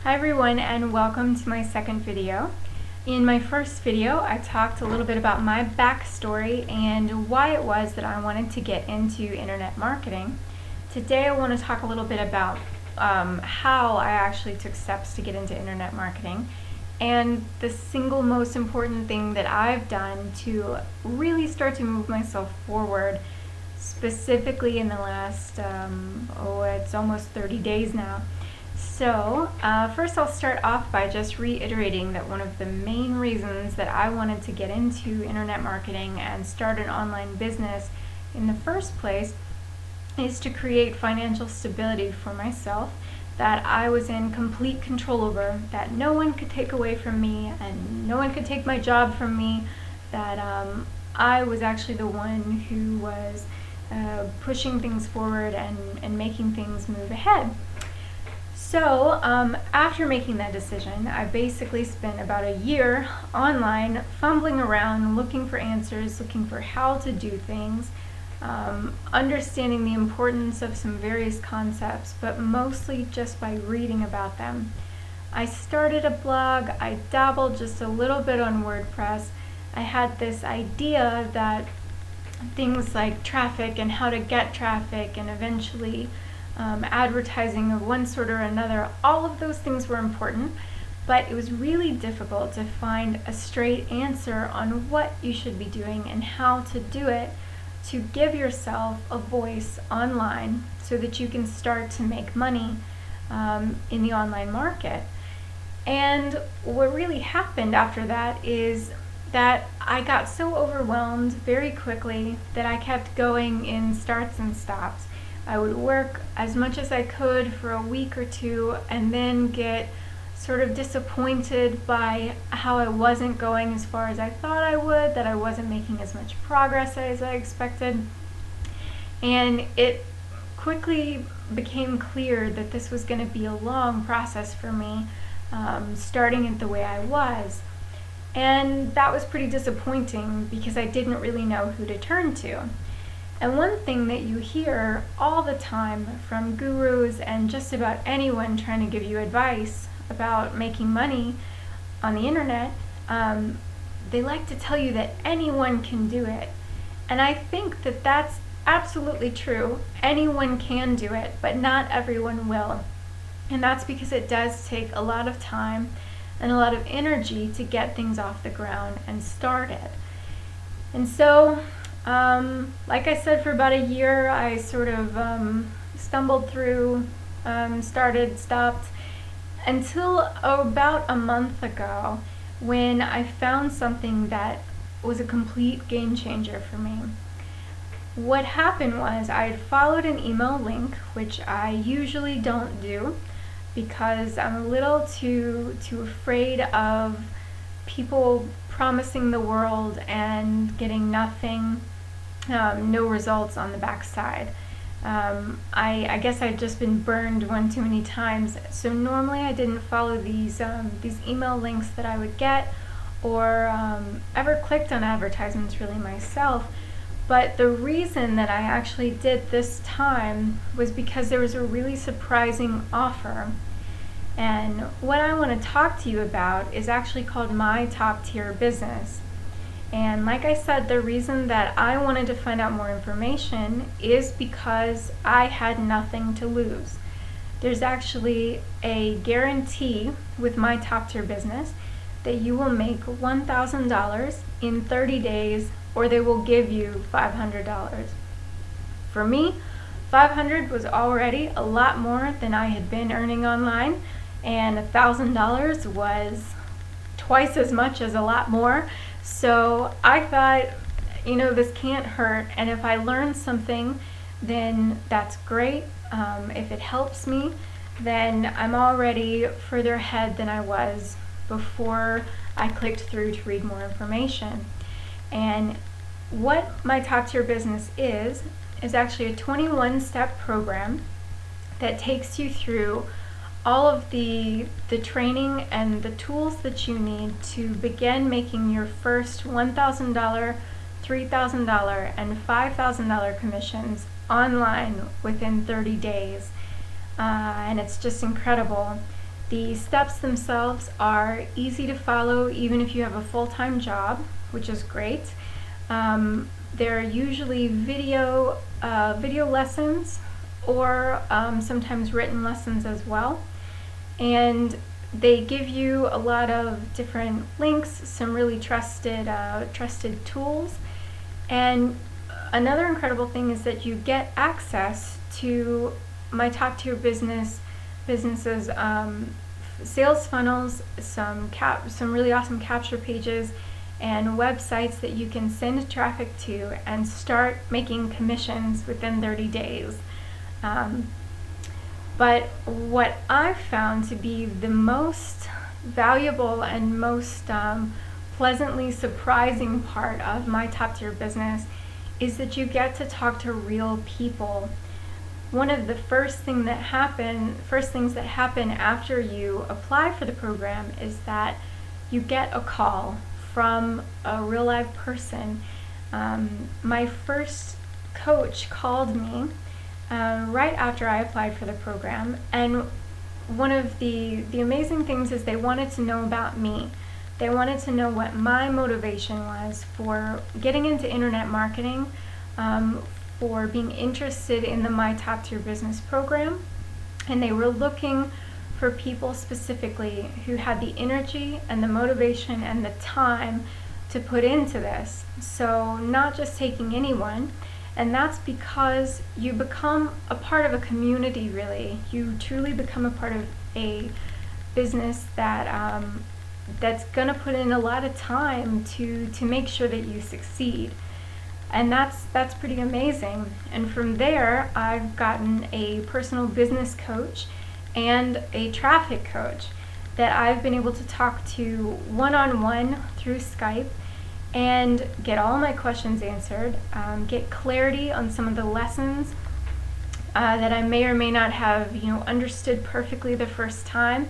Hi everyone, and welcome to my second video. In my first video, I talked a little bit about my backstory and why it was that I wanted to get into internet marketing. Today I want to talk a little bit about how I actually took steps to get into internet marketing and the single most important thing that I've done to really start to move myself forward, specifically in the last, it's almost 30 days now. So first I'll start off by just reiterating that one of the main reasons that I wanted to get into internet marketing and start an online business in the first place is to create financial stability for myself that I was in complete control over, that no one could take away from me and no one could take my job from me, that I was actually the one who was pushing things forward and making things move ahead. So after making that decision, I basically spent about a year online fumbling around, looking for answers, looking for how to do things, understanding the importance of some various concepts, but mostly just by reading about them. I started a blog, I dabbled just a little bit on WordPress. I had this idea that things like traffic and how to get traffic and eventually advertising of one sort or another, all of those things were important, but it was really difficult to find a straight answer on what you should be doing and how to do it to give yourself a voice online so that you can start to make money in the online market. And what really happened after that is that I got so overwhelmed very quickly that I kept going in starts and stops. I would work as much as I could for a week or two and then get sort of disappointed by how I wasn't going as far as I thought I would, that I wasn't making as much progress as I expected. And it quickly became clear that this was going to be a long process for me, starting it the way I was. And that was pretty disappointing because I didn't really know who to turn to. And one thing that you hear all the time from gurus and just about anyone trying to give you advice about making money on the internet, they like to tell you that anyone can do it. And I think that that's absolutely true. Anyone can do it, but not everyone will. And that's because it does take a lot of time and a lot of energy to get things off the ground and started. And so like I said, for about a year, I sort of stumbled through, started, stopped, until about a month ago when I found something that was a complete game changer for me. What happened was I had followed an email link, which I usually don't do because I'm a little too afraid of people promising the world and getting nothing. No results on the backside. I guess I'd just been burned one too many times. So normally I didn't follow these email links that I would get or ever clicked on advertisements really myself. But the reason that I actually did this time was because there was a really surprising offer. And what I want to talk to you about is actually called My Top Tier Business. And like I said, the reason that I wanted to find out more information is because I had nothing to lose. There's actually a guarantee with My Top Tier Business that you will make $1,000 in 30 days or they will give you $500. For me, $500 was already a lot more than I had been earning online, and $1,000 was twice as much as a lot more. So I thought, this can't hurt, and if I learn something, then that's great. If it helps me, then I'm already further ahead than I was before I clicked through to read more information. And what My Top Tier Business is actually a 21-step program that takes you through all of the training and the tools that you need to begin making your first $1,000, $3,000, and $5,000 commissions online within 30 days. And it's just incredible. The steps themselves are easy to follow even if you have a full-time job, which is great. They're usually video lessons or sometimes written lessons as well. And they give you a lot of different links, some really trusted tools. And another incredible thing is that you get access to my top tier businesses sales funnels, some really awesome capture pages, and websites that you can send traffic to and start making commissions within 30 days. But what I've found to be the most valuable and most pleasantly surprising part of my top tier business is that you get to talk to real people. One of the first things that happen after you apply for the program is that you get a call from a real live person. My first coach called me right after I applied for the program, and one of the amazing things is they wanted to know about me. They wanted to know what my motivation was for getting into internet marketing, for being interested in the My Top Tier Business program, and they were looking for people specifically who had the energy and the motivation and the time to put into this. So not just taking anyone, and that's because you become a part of a community, really. You truly become a part of a business that that's gonna put in a lot of time to make sure that you succeed. And that's pretty amazing. And from there, I've gotten a personal business coach and a traffic coach that I've been able to talk to one-on-one through Skype and get all my questions answered, get clarity on some of the lessons that I may or may not have understood perfectly the first time.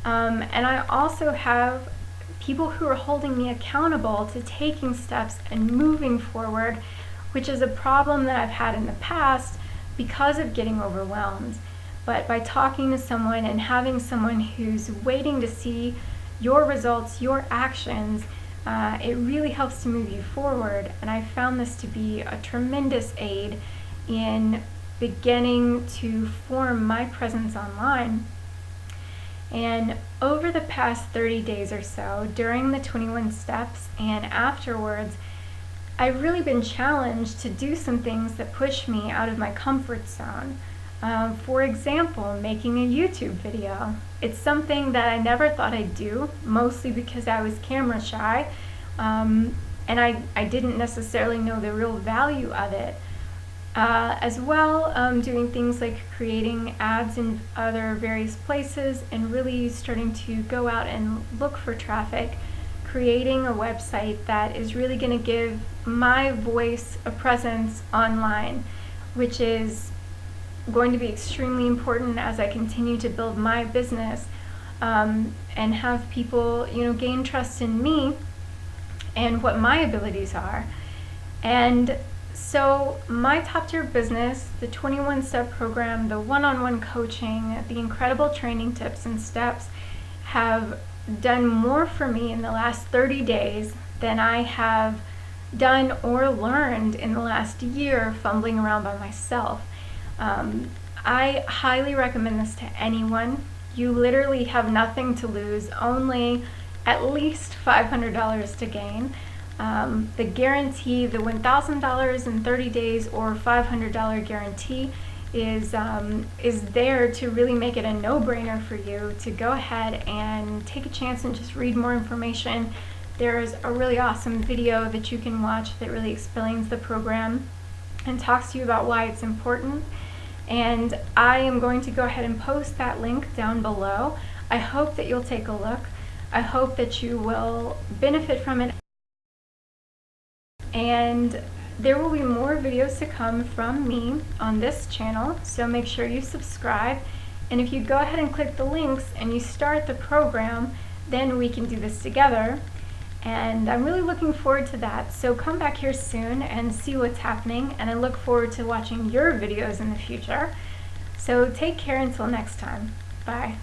And I also have people who are holding me accountable to taking steps and moving forward, which is a problem that I've had in the past because of getting overwhelmed. But by talking to someone and having someone who's waiting to see your results, your actions, it really helps to move you forward. And I found this to be a tremendous aid in beginning to form my presence online. And over the past 30 days or so, during the 21 steps and afterwards, I've really been challenged to do some things that push me out of my comfort zone. For example, making a YouTube video. It's something that I never thought I'd do, mostly because I was camera shy, and I didn't necessarily know the real value of it. As well, doing things like creating ads in other various places and really starting to go out and look for traffic, creating a website that is really going to give my voice a presence online, which is going to be extremely important as I continue to build my business and have people gain trust in me and what my abilities are. And so my top tier business, the 21-step program, the one-on-one coaching, the incredible training tips and steps have done more for me in the last 30 days than I have done or learned in the last year fumbling around by myself. I highly recommend this to anyone. You literally have nothing to lose, only at least $500 to gain. The guarantee, the $1,000 in 30 days or $500 guarantee is there to really make it a no-brainer for you to go ahead and take a chance and just read more information. There's a really awesome video that you can watch that really explains the program and talks to you about why it's important. And I am going to go ahead and post that link down below. I hope that you'll take a look. I hope that you will benefit from it. And there will be more videos to come from me on this channel, so make sure you subscribe. And if you go ahead and click the links and you start the program, then we can do this together. And I'm really looking forward to that. So come back here soon and see what's happening. And I look forward to watching your videos in the future. So take care until next time. Bye.